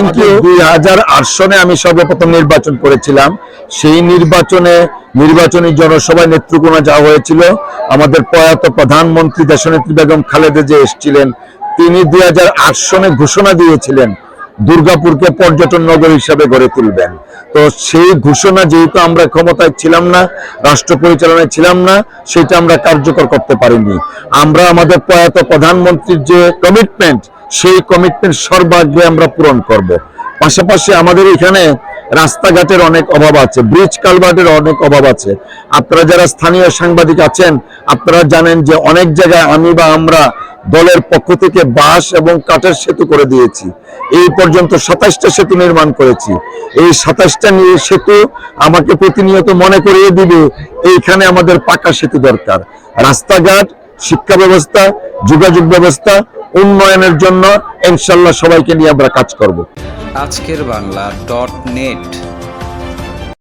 Thank you. 2008 সনে আমি সর্বপ্রথম নির্বাচন করেছিলাম। সেই নির্বাচনী জনসভায় নেত্রকোনা যাওয়া হয়েছিল। আমাদের প্রয়াত প্রধানমন্ত্রী দেশনেত্রী বেগম খালেদা জিয়া এসেছিলেন। তিনি 2008 সনে ঘোষণা দিয়েছিলেন দুর্গাপুরকে পর্যটন নগরী হিসাবে গড়ে তুলবেন। তো সেই ঘোষণা যেহেতু আমরা ক্ষমতায় ছিলাম না, রাষ্ট্র পরিচালনায় ছিলাম না, সেটা আমরা কার্যকর করতে পারিনি। আমরা আমাদের প্রয়াত প্রধানমন্ত্রীর যে কমিটমেন্ট, সেই কমিটমেন্ট সর্বাগ্রে আমরা পূরণ করব। পাশাপাশি আমাদের এখানে রাস্তাঘাটের অনেক অভাব আছে, ব্রিজ কালভার্টের অনেক অভাব আছে। আপনারা যারা স্থানীয় সাংবাদিক আছেন, আপনারা জানেন যে অনেক জায়গায় আমরা দলের পক্ষ থেকে বাঁশ এবং কাঠের সেতু করে দিয়েছি। এই পর্যন্ত 27টা সেতু নির্মাণ করেছি। এই 27টা সেতু আমাকে প্রতিনিয়ত মনে করিয়ে দিবে এইখানে আমাদের পাকা সেতু দরকার। রাস্তাঘাট, শিক্ষা ব্যবস্থা, যোগাযোগ ব্যবস্থা উন্নয়নের জন্য ইনশাআল্লাহ সবাইকে নিয়ে আমরা কাজ করব। আজকের বাংলা.net